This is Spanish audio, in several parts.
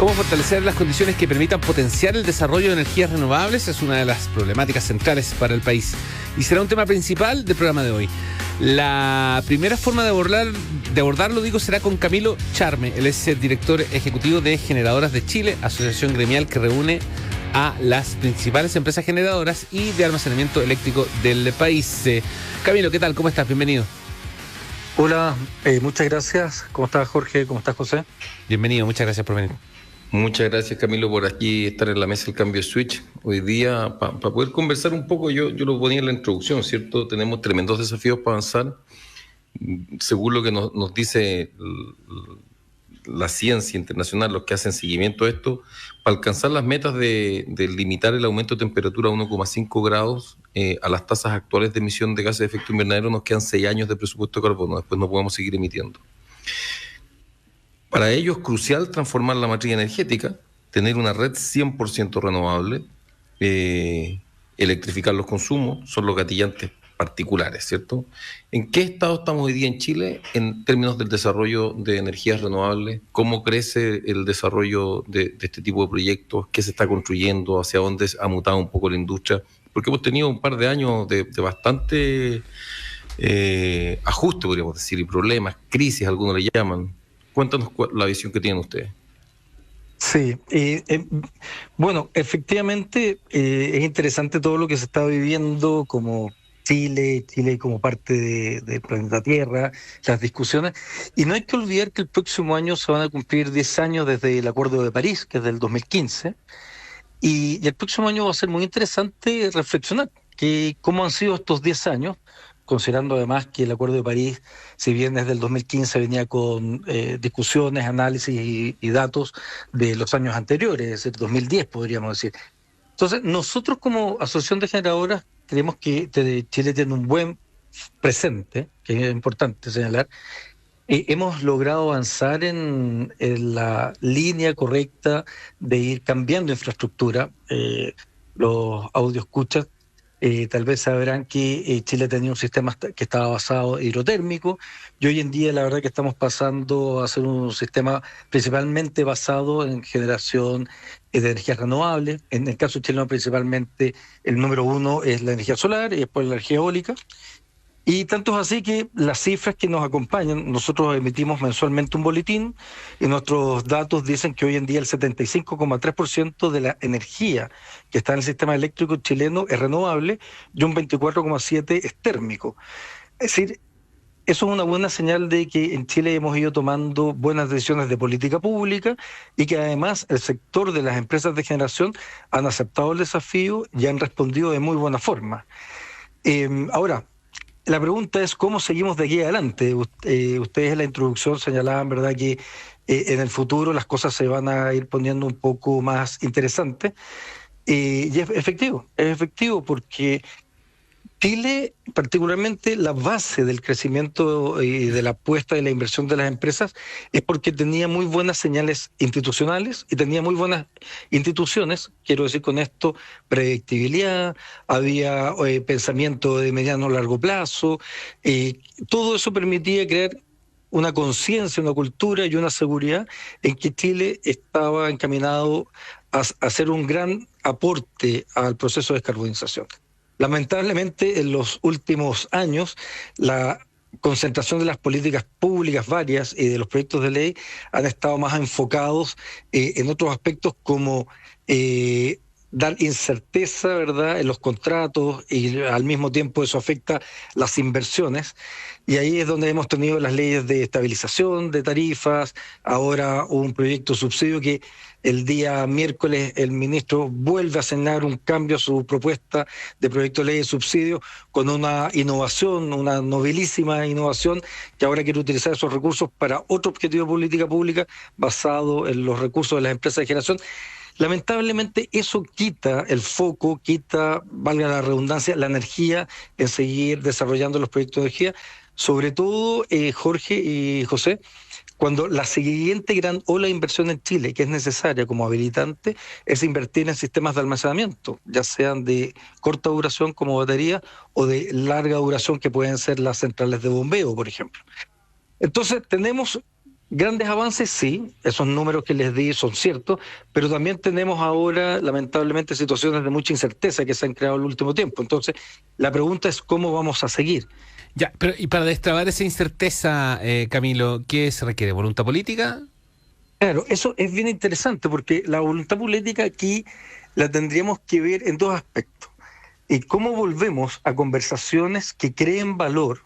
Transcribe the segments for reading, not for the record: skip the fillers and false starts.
¿Cómo fortalecer las condiciones que permitan potenciar el desarrollo de energías renovables? Es una de las problemáticas centrales para el país y será un tema principal del programa de hoy. La primera forma de abordarlo, será con Camilo Charme. Él es el director ejecutivo de Generadoras de Chile, asociación gremial que reúne a las principales empresas generadoras y de almacenamiento eléctrico del país. Camilo, ¿qué tal? ¿Cómo estás? Bienvenido. Hola, muchas gracias. ¿Cómo estás, Jorge? ¿Cómo estás, José? Bienvenido, muchas gracias por venir. Muchas gracias, Camilo, por aquí estar en la mesa del cambio de switch. Hoy día, para poder conversar un poco, yo lo ponía en la introducción, ¿cierto? Tenemos tremendos desafíos para avanzar. Según lo que nos dice la ciencia internacional, los que hacen seguimiento a esto, para alcanzar las metas de limitar el aumento de temperatura a 1,5 grados a las tasas actuales de emisión de gases de efecto invernadero, nos quedan 6 años de presupuesto de carbono. Después no podemos seguir emitiendo. Para ello es crucial transformar la matriz energética, tener una red 100% renovable, electrificar los consumos, son los gatillantes particulares, ¿cierto? ¿En qué estado estamos hoy día en Chile en términos del desarrollo de energías renovables? ¿Cómo crece el desarrollo de este tipo de proyectos? ¿Qué se está construyendo? ¿Hacia dónde ha mutado un poco la industria? Porque hemos tenido un par de años de bastante ajuste, podríamos decir, y problemas, crisis, algunos le llaman. Cuéntanos la visión que tienen ustedes. Sí, bueno, efectivamente es interesante todo lo que se está viviendo como Chile como parte del planeta Tierra, las discusiones, y no hay que olvidar que el próximo año se van a cumplir 10 años desde el Acuerdo de París, que es del 2015, y el próximo año va a ser muy interesante reflexionar cómo han sido estos 10 años, considerando además que el Acuerdo de París, si bien desde el 2015 venía con discusiones, análisis y datos de los años anteriores, es decir, 2010 podríamos decir. Entonces, nosotros como Asociación de Generadoras creemos que Chile tiene un buen presente, que es importante señalar. Hemos logrado avanzar en la línea correcta de ir cambiando infraestructura. Los audioscuchas tal vez sabrán que Chile tenía un sistema que estaba basado en hidrotérmico y hoy en día la verdad que estamos pasando a ser un sistema principalmente basado en generación de energías renovables. En el caso chileno principalmente el número uno es la energía solar y después la energía eólica. Y tanto es así que las cifras que nos acompañan, nosotros emitimos mensualmente un boletín y nuestros datos dicen que hoy en día el 75,3% de la energía que está en el sistema eléctrico chileno es renovable y un 24,7% es térmico. Es decir, eso es una buena señal de que en Chile hemos ido tomando buenas decisiones de política pública y que además el sector de las empresas de generación han aceptado el desafío y han respondido de muy buena forma. Ahora, la pregunta es cómo seguimos de aquí adelante. Ustedes en la introducción señalaban, ¿verdad?, que en el futuro las cosas se van a ir poniendo un poco más interesantes. Y es efectivo porque Chile, particularmente la base del crecimiento y de la apuesta y la inversión de las empresas es porque tenía muy buenas señales institucionales y tenía muy buenas instituciones, quiero decir con esto, predictibilidad, había pensamiento de mediano a largo plazo, todo eso permitía crear una conciencia, una cultura y una seguridad en que Chile estaba encaminado a hacer un gran aporte al proceso de descarbonización. Lamentablemente, en los últimos años, la concentración de las políticas públicas varias y de los proyectos de ley han estado más enfocados en otros aspectos como dar incerteza, ¿verdad?, en los contratos y al mismo tiempo eso afecta las inversiones. Y ahí es donde hemos tenido las leyes de estabilización de tarifas, ahora un proyecto de subsidio que el día miércoles el ministro vuelve a asignar un cambio a su propuesta de proyecto de ley de subsidio con una innovación, una novelísima innovación, que ahora quiere utilizar esos recursos para otro objetivo de política pública basado en los recursos de las empresas de generación. Lamentablemente eso quita el foco, valga la redundancia, la energía en seguir desarrollando los proyectos de energía, sobre todo, Jorge y José, cuando la siguiente gran ola de inversión en Chile, que es necesaria como habilitante, es invertir en sistemas de almacenamiento, ya sean de corta duración como batería o de larga duración que pueden ser las centrales de bombeo, por ejemplo. Entonces tenemos Grandes avances, sí, esos números que les di son ciertos, pero también tenemos ahora, lamentablemente, situaciones de mucha incerteza que se han creado en el último tiempo. Entonces, la pregunta es cómo vamos a seguir. Ya, pero y para destrabar esa incerteza, Camilo, ¿qué se requiere? ¿Voluntad política? Claro, eso es bien interesante porque la voluntad política aquí la tendríamos que ver en dos aspectos. Y cómo volvemos a conversaciones que creen valor.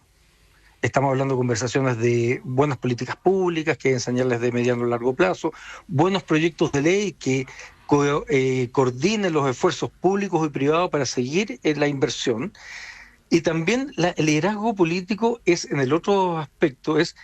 Estamos hablando de conversaciones de buenas políticas públicas, que enseñarles de mediano a largo plazo, buenos proyectos de ley que coordinen los esfuerzos públicos y privados para seguir en la inversión. Y también el liderazgo político es, en el otro aspecto, es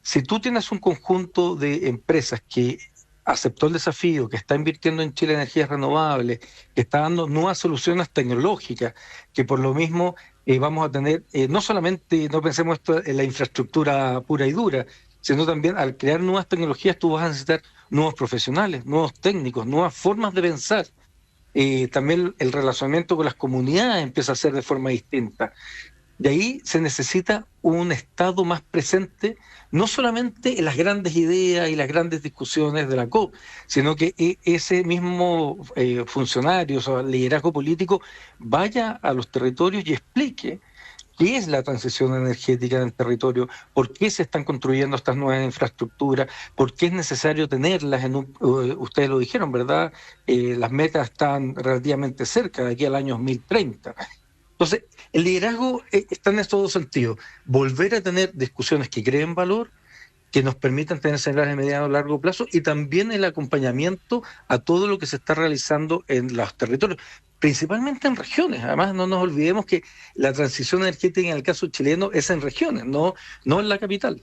si tú tienes un conjunto de empresas que aceptó el desafío, que está invirtiendo en Chile energías renovables, que está dando nuevas soluciones tecnológicas, que por lo mismo vamos a tener, no solamente, no pensemos esto en la infraestructura pura y dura, sino también al crear nuevas tecnologías tú vas a necesitar nuevos profesionales, nuevos técnicos, nuevas formas de pensar. También el relacionamiento con las comunidades empieza a ser de forma distinta. De ahí se necesita un Estado más presente, no solamente en las grandes ideas y las grandes discusiones de la COP, sino que ese mismo funcionario, o sea, liderazgo político, vaya a los territorios y explique qué es la transición energética en el territorio, por qué se están construyendo estas nuevas infraestructuras, por qué es necesario tenerlas. Ustedes lo dijeron, ¿verdad? Las metas están relativamente cerca, de aquí al año 2030. Entonces, el liderazgo está en estos dos sentidos. Volver a tener discusiones que creen valor, que nos permitan tener señales de mediano a largo plazo, y también el acompañamiento a todo lo que se está realizando en los territorios, principalmente en regiones. Además, no nos olvidemos que la transición energética en el caso chileno es en regiones, no en la capital.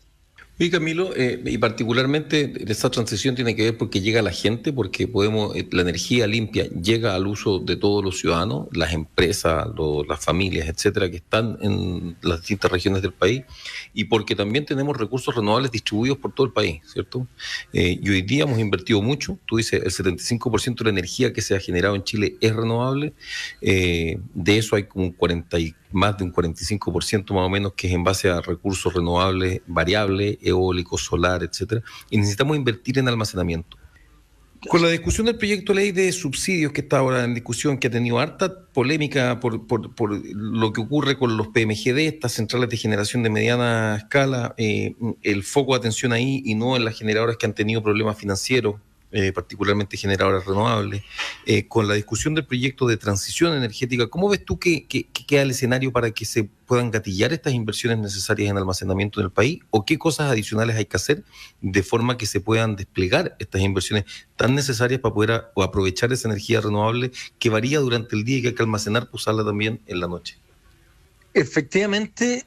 Y Camilo, y particularmente esta transición tiene que ver porque llega a la gente, porque la energía limpia llega al uso de todos los ciudadanos, las empresas, las familias, etcétera, que están en las distintas regiones del país, y porque también tenemos recursos renovables distribuidos por todo el país, ¿cierto? Y hoy día hemos invertido mucho. Tú dices, el 75% de la energía que se ha generado en Chile es renovable. De eso hay como más de un 45% más o menos que es en base a recursos renovables variables, eólico, solar, etcétera, y necesitamos invertir en almacenamiento. Con la discusión del proyecto de ley de subsidios que está ahora en discusión, que ha tenido harta polémica por lo que ocurre con los PMGD, estas centrales de generación de mediana escala, el foco de atención ahí y no en las generadoras que han tenido problemas financieros, particularmente generadoras renovables, con la discusión del proyecto de transición energética, ¿cómo ves tú que queda el escenario para que se puedan gatillar estas inversiones necesarias en almacenamiento en el país? ¿O qué cosas adicionales hay que hacer de forma que se puedan desplegar estas inversiones tan necesarias para poder aprovechar esa energía renovable que varía durante el día y que hay que almacenar para usarla también en la noche? Efectivamente,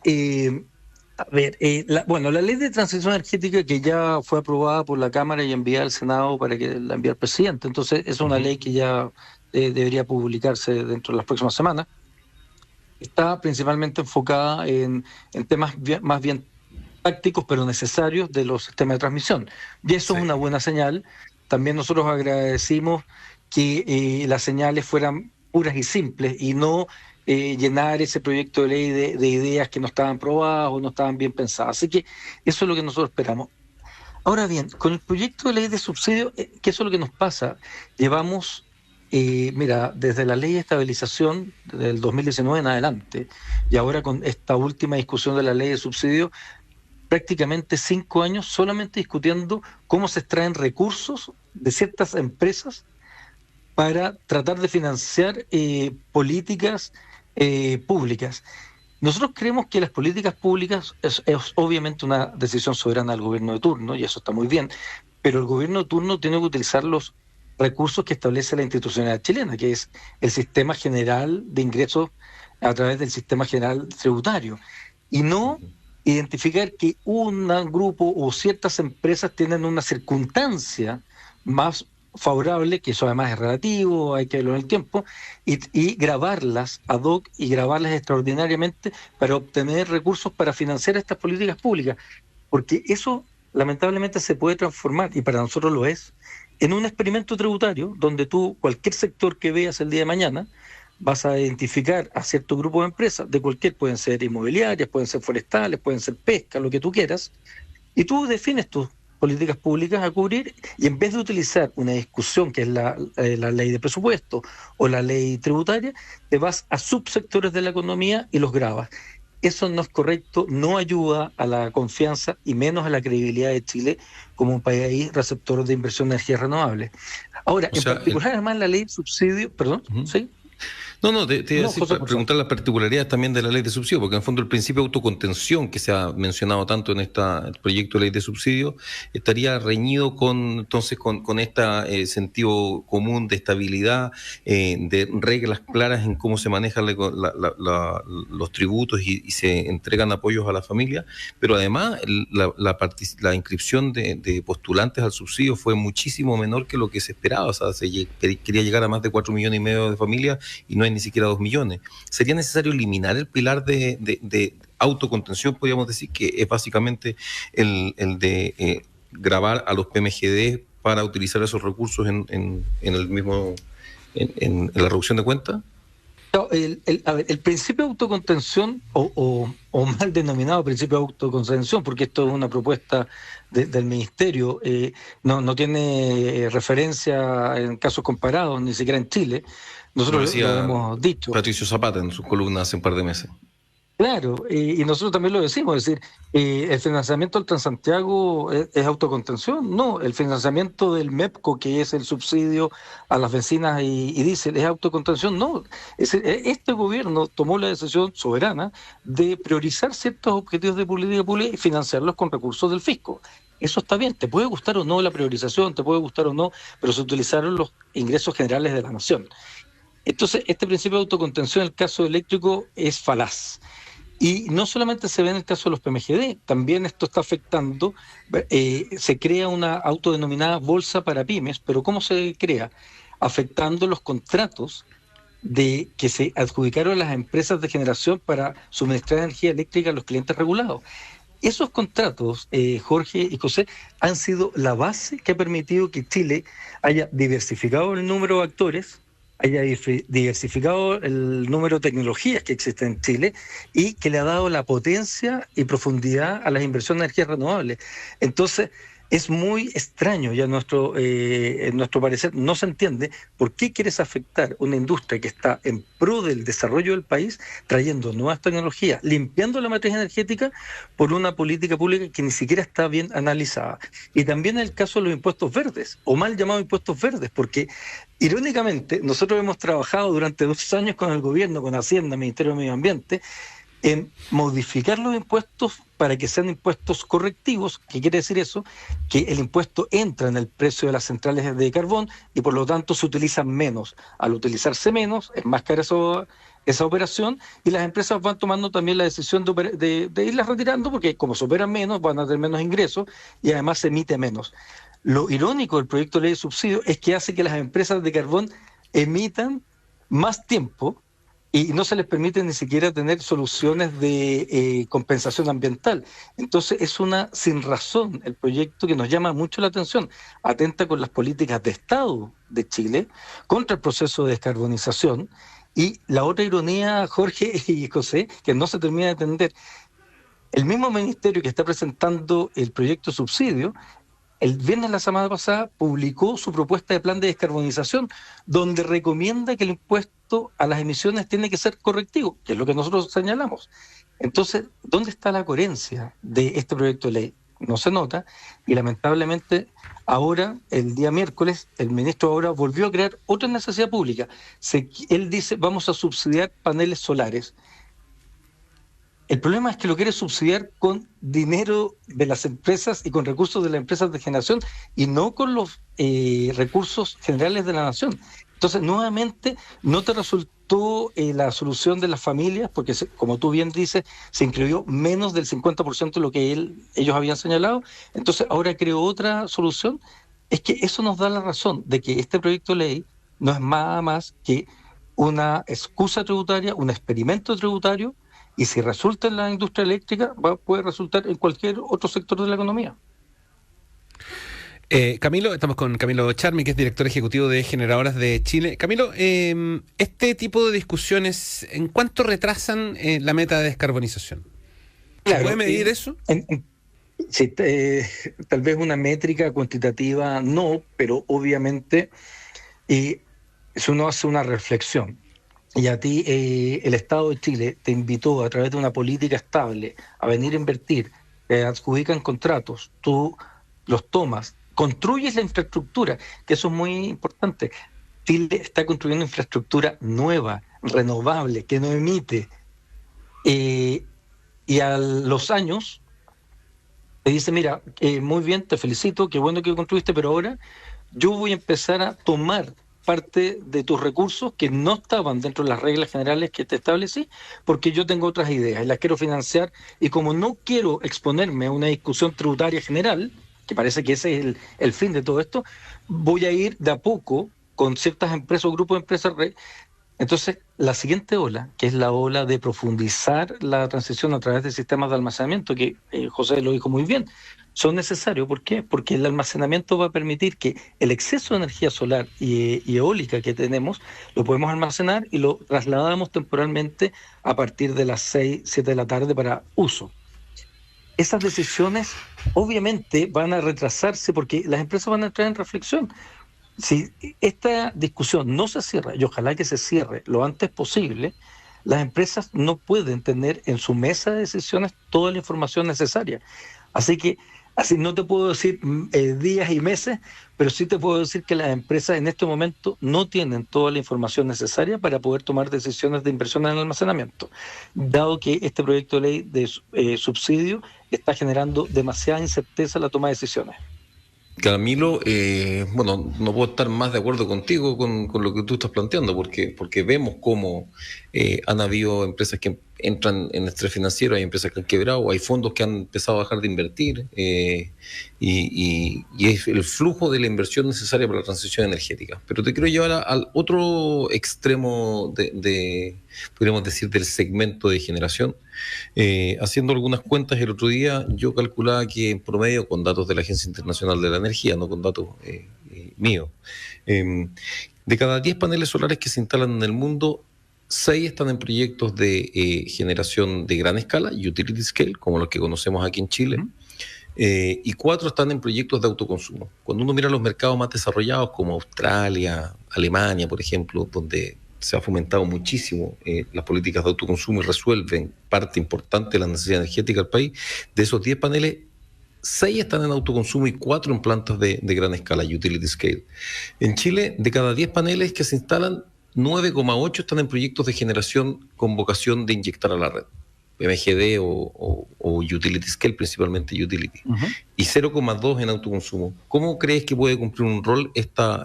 la ley de transición energética que ya fue aprobada por la Cámara y enviada al Senado para que la envíe al presidente, entonces es una ley que ya debería publicarse dentro de las próximas semanas. Está principalmente enfocada en temas más bien tácticos, pero necesarios de los sistemas de transmisión. Y eso es una buena señal. También nosotros agradecimos que las señales fueran puras y simples y no llenar ese proyecto de ley de ideas que no estaban probadas o no estaban bien pensadas. Así que eso es lo que nosotros esperamos. Ahora bien, con el proyecto de ley de subsidio, ¿qué es lo que nos pasa? Llevamos, desde la ley de estabilización del 2019 en adelante, y ahora con esta última discusión de la ley de subsidio, prácticamente 5 años solamente discutiendo cómo se extraen recursos de ciertas empresas para tratar de financiar políticas públicas. Nosotros creemos que las políticas públicas es obviamente una decisión soberana del gobierno de turno, y eso está muy bien, pero el gobierno de turno tiene que utilizar los recursos que establece la institucionalidad chilena, que es el sistema general de ingresos a través del sistema general tributario, y no identificar que un grupo o ciertas empresas tienen una circunstancia más favorable, que eso además es relativo, hay que verlo en el tiempo, y grabarlas ad hoc y grabarlas extraordinariamente para obtener recursos para financiar estas políticas públicas, porque eso lamentablemente se puede transformar, y para nosotros lo es, en un experimento tributario donde tú, cualquier sector que veas el día de mañana, vas a identificar a cierto grupo de empresas, de cualquier, pueden ser inmobiliarias, pueden ser forestales, pueden ser pesca, lo que tú quieras, y tú defines tus políticas públicas a cubrir, y en vez de utilizar una discusión que es la ley de presupuesto o la ley tributaria, te vas a subsectores de la economía y los grabas. Eso no es correcto, no ayuda a la confianza y menos a la credibilidad de Chile como un país receptor de inversión en energías renovables. Ahora, en particular, además, la ley de subsidio, perdón, ¿sí? No, te iba a decir, para preguntar las particularidades también de la ley de subsidio, porque en el fondo el principio de autocontención que se ha mencionado tanto en este proyecto de ley de subsidio estaría reñido con este sentido común de estabilidad, de reglas claras en cómo se manejan los tributos y se entregan apoyos a la familia, pero además la inscripción de postulantes al subsidio fue muchísimo menor que lo que se esperaba. O sea, se quería llegar a más de 4,5 millones de familias y no hay ni siquiera 2 millones. ¿Sería necesario eliminar el pilar de autocontención? Podríamos decir que es básicamente el de gravar a los PMGD para utilizar esos recursos en la reducción de cuentas. No, el principio de autocontención, o mal denominado principio de autocontención, porque esto es una propuesta del Ministerio, no tiene referencia en casos comparados, ni siquiera en Chile. Nosotros lo hemos dicho. Patricio Zapata en sus columnas hace un par de meses. Claro, y nosotros también lo decimos, es decir, el financiamiento del Transantiago es autocontención. No, el financiamiento del MEPCO, que es el subsidio a las bencinas y diésel, es autocontención. No, este gobierno tomó la decisión soberana de priorizar ciertos objetivos de política pública y financiarlos con recursos del fisco. Eso está bien, te puede gustar o no la priorización, te puede gustar o no, pero se utilizaron los ingresos generales de la nación. Entonces, este principio de autocontención en el caso eléctrico es falaz. Y no solamente se ve en el caso de los PMGD, también esto está afectando, se crea una autodenominada bolsa para pymes, pero ¿cómo se crea? Afectando los contratos que se adjudicaron a las empresas de generación para suministrar energía eléctrica a los clientes regulados. Esos contratos, Jorge y José, han sido la base que ha permitido que Chile haya diversificado el número de actores, haya diversificado el número de tecnologías que existen en Chile y que le ha dado la potencia y profundidad a las inversiones en energías renovables. Entonces, es muy extraño, ya en nuestro parecer no se entiende por qué quieres afectar una industria que está en pro del desarrollo del país, trayendo nuevas tecnologías, limpiando la matriz energética por una política pública que ni siquiera está bien analizada. Y también en el caso de los impuestos verdes, o mal llamados impuestos verdes, porque irónicamente nosotros hemos trabajado durante 2 años con el gobierno, con Hacienda, Ministerio de Medio Ambiente, en modificar los impuestos para que sean impuestos correctivos. ¿Qué quiere decir eso? Que el impuesto entra en el precio de las centrales de carbón y por lo tanto se utilizan menos. Al utilizarse menos, es más cara esa operación, y las empresas van tomando también la decisión de irlas retirando, porque como se operan menos, van a tener menos ingresos y además se emite menos. Lo irónico del proyecto de ley de subsidio es que hace que las empresas de carbón emitan más tiempo y no se les permite ni siquiera tener soluciones de compensación ambiental. Entonces es una sinrazón el proyecto que nos llama mucho la atención, atenta con las políticas de Estado de Chile, contra el proceso de descarbonización. Y la otra ironía, Jorge y José, que no se termina de entender, el mismo ministerio que está presentando el proyecto de subsidio, el viernes, la semana pasada, publicó su propuesta de plan de descarbonización, donde recomienda que el impuesto a las emisiones tiene que ser correctivo, que es lo que nosotros señalamos. Entonces, ¿dónde está la coherencia de este proyecto de ley? No se nota, y lamentablemente ahora, el día miércoles, el ministro ahora volvió a crear otra necesidad pública. Él dice, vamos a subsidiar paneles solares. El problema es que lo quiere subsidiar con dinero de las empresas y con recursos de las empresas de generación y no con los recursos generales de la nación. Entonces, nuevamente, no te resultó la solución de las familias, porque como tú bien dices, se incluyó menos del 50% de lo que ellos habían señalado. Entonces, ahora creó otra solución. Es que eso nos da la razón de que este proyecto de ley no es nada más que una excusa tributaria, un experimento tributario. Y si resulta en la industria eléctrica, puede resultar en cualquier otro sector de la economía. Camilo, estamos con Camilo Charmi, que es director ejecutivo de Generadoras de Chile. Camilo, este tipo de discusiones, ¿en cuánto retrasan la meta de descarbonización? ¿Se puede medir eso? Sí, tal vez una métrica cuantitativa no, pero obviamente si uno hace una reflexión y a ti el Estado de Chile te invitó a través de una política estable a venir a invertir, te adjudican contratos, tú los tomas, construyes la infraestructura, que eso es muy importante. Chile está construyendo infraestructura nueva, renovable, que no emite, eh, y a los años te dice, mira, muy bien, te felicito, qué bueno que construiste, pero ahora yo voy a empezar a tomar parte de tus recursos que no estaban dentro de las reglas generales que te establecí, porque yo tengo otras ideas y las quiero financiar, y como no quiero exponerme a una discusión tributaria general, que parece que ese es el fin de todo esto, voy a ir de a poco con ciertas empresas o grupos de empresas. Entonces, la siguiente ola, que es la ola de profundizar la transición a través de sistemas de almacenamiento, que José lo dijo muy bien, son necesarios. ¿Por qué? Porque el almacenamiento va a permitir que el exceso de energía solar y eólica que tenemos lo podemos almacenar y lo trasladamos temporalmente a partir de las 6, 7 de la tarde para uso. Esas decisiones obviamente van a retrasarse porque las empresas van a entrar en reflexión. Si esta discusión no se cierra, y ojalá que se cierre lo antes posible, las empresas no pueden tener en su mesa de decisiones toda la información necesaria. Así que, así no te puedo decir días y meses, pero sí te puedo decir que las empresas en este momento no tienen toda la información necesaria para poder tomar decisiones de inversión en el almacenamiento, dado que este proyecto de ley de subsidio está generando demasiada incerteza en la toma de decisiones. Camilo, bueno, no puedo estar más de acuerdo contigo con lo que tú estás planteando, porque vemos cómo han habido empresas que entran en estrés financiero, hay empresas que han quebrado, hay fondos que han empezado a dejar de invertir, y es el flujo de la inversión necesaria para la transición energética. Pero te quiero llevar al otro extremo podríamos decir, del segmento de generación. Haciendo algunas cuentas el otro día, yo calculaba que en promedio, con datos de la Agencia Internacional de la Energía, no con datos míos, de cada 10 paneles solares que se instalan en el mundo, 6 están en proyectos de generación de gran escala, utility scale, como los que conocemos aquí en Chile, y 4 están en proyectos de autoconsumo. Cuando uno mira los mercados más desarrollados, como Australia, Alemania, por ejemplo, donde se ha fomentado muchísimo las políticas de autoconsumo y resuelven parte importante de la necesidad energética del país, de esos 10 paneles, 6 están en autoconsumo y 4 en plantas de gran escala, utility scale. En Chile, de cada 10 paneles que se instalan, 9,8 están en proyectos de generación con vocación de inyectar a la red, MGD o utility scale, principalmente utility, y 0,2 en autoconsumo. ¿Cómo crees que puede cumplir un rol esta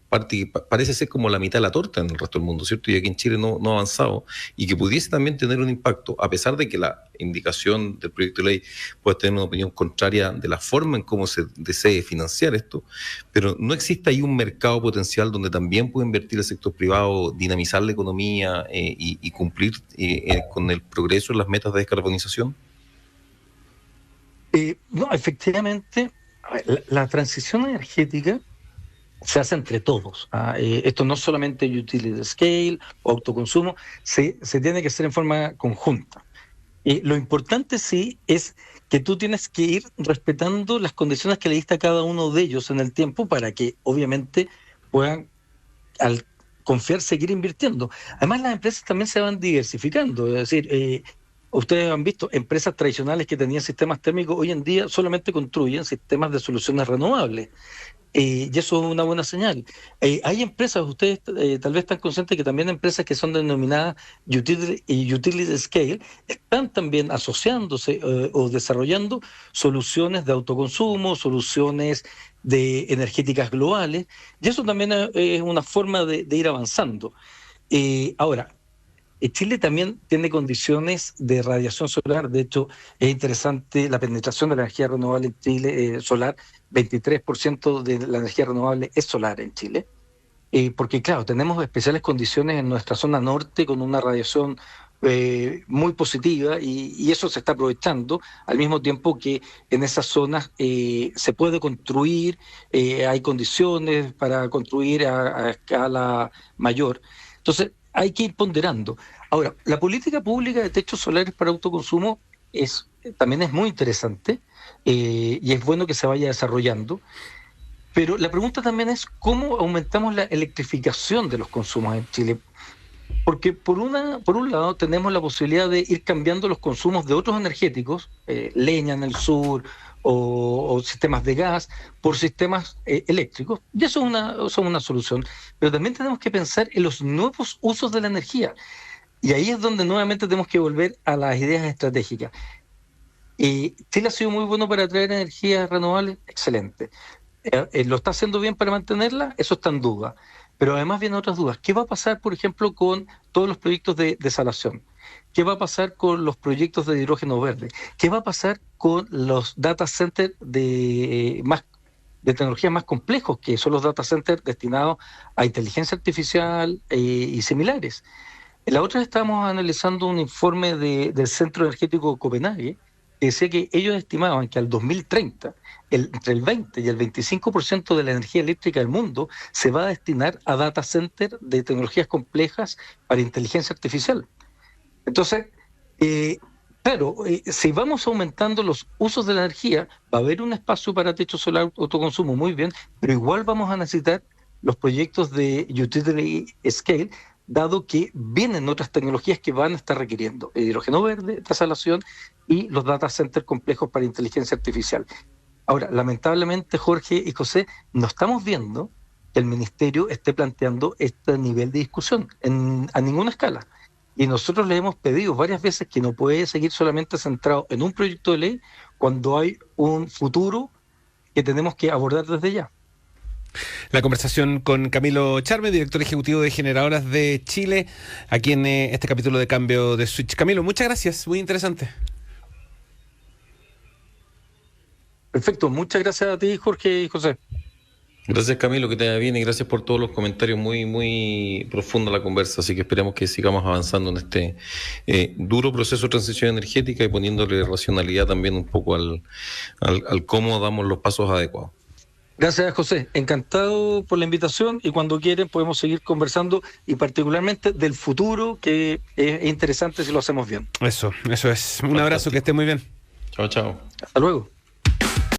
parte que parece ser como la mitad de la torta en el resto del mundo, ¿cierto? Y aquí en Chile no ha avanzado, y que pudiese también tener un impacto, a pesar de que la indicación del proyecto de ley puede tener una opinión contraria de la forma en cómo se desee financiar esto, pero no existe ahí un mercado potencial donde también puede invertir el sector privado, dinamizar la economía y cumplir con el progreso en las metas de descarbonización. No, efectivamente, la transición energética se hace entre todos. Esto no solamente utility scale o autoconsumo, se tiene que hacer en forma conjunta. Lo importante sí es que tú tienes que ir respetando las condiciones que le diste a cada uno de ellos en el tiempo para que obviamente puedan, al confiar, seguir invirtiendo. Además, las empresas también se van diversificando, es decir, ustedes han visto empresas tradicionales que tenían sistemas térmicos, hoy en día solamente construyen sistemas de soluciones renovables. Y eso es una buena señal. Hay empresas, ustedes tal vez están conscientes que también empresas que son denominadas utility scale están también asociándose o desarrollando soluciones de autoconsumo, soluciones de energéticas globales, y eso también es una forma de ir avanzando. Ahora, Chile también tiene condiciones de radiación solar. De hecho, es interesante la penetración de la energía renovable en Chile, solar. 23% de la energía renovable es solar en Chile. Porque, claro, tenemos especiales condiciones en nuestra zona norte con una radiación muy positiva, y eso se está aprovechando, al mismo tiempo que en esas zonas se puede construir, hay condiciones para construir a escala mayor. Entonces, hay que ir ponderando. Ahora, la política pública de techos solares para autoconsumo también es muy interesante y es bueno que se vaya desarrollando. Pero la pregunta también es cómo aumentamos la electrificación de los consumos en Chile. Porque por un lado tenemos la posibilidad de ir cambiando los consumos de otros energéticos, leña en el sur o sistemas de gas, por sistemas eléctricos, y eso es una solución. Pero también tenemos que pensar en los nuevos usos de la energía. Y ahí es donde nuevamente tenemos que volver a las ideas estratégicas. Chile ha sido muy bueno para traer energías renovables, excelente. ¿Lo está haciendo bien para mantenerla? Eso está en duda. Pero además vienen otras dudas. ¿Qué va a pasar, por ejemplo, con todos los proyectos de desalación? ¿Qué va a pasar con los proyectos de hidrógeno verde? ¿Qué va a pasar con los data centers de tecnologías más complejos, que son los data centers destinados a inteligencia artificial y similares? La otra vez estábamos analizando un informe del Centro Energético de Copenhague, que decía que ellos estimaban que al 2030, entre el 20 y el 25% de la energía eléctrica del mundo se va a destinar a data centers de tecnologías complejas para inteligencia artificial. Entonces, claro, si vamos aumentando los usos de la energía, va a haber un espacio para techo solar, autoconsumo, muy bien, pero igual vamos a necesitar los proyectos de utility scale, dado que vienen otras tecnologías que van a estar requiriendo el hidrógeno verde, desalación y los data centers complejos para inteligencia artificial. Ahora, lamentablemente, Jorge y José, no estamos viendo que el Ministerio esté planteando este nivel de discusión a ninguna escala. Y nosotros le hemos pedido varias veces que no puede seguir solamente centrado en un proyecto de ley cuando hay un futuro que tenemos que abordar desde ya. La conversación con Camilo Charme, director ejecutivo de Generadoras de Chile, aquí en este capítulo de Cambio de Switch. Camilo, muchas gracias, muy interesante. Perfecto, muchas gracias a ti, Jorge y José. Gracias, Camilo, que te vaya bien y gracias por todos los comentarios, muy, muy profunda la conversa, así que esperamos que sigamos avanzando en este duro proceso de transición energética y poniéndole racionalidad también un poco al cómo damos los pasos adecuados. Gracias, José. Encantado por la invitación y cuando quieren podemos seguir conversando y particularmente del futuro, que es interesante si lo hacemos bien. Eso es. Un abrazo, que esté muy bien. Chao, chao. Hasta luego.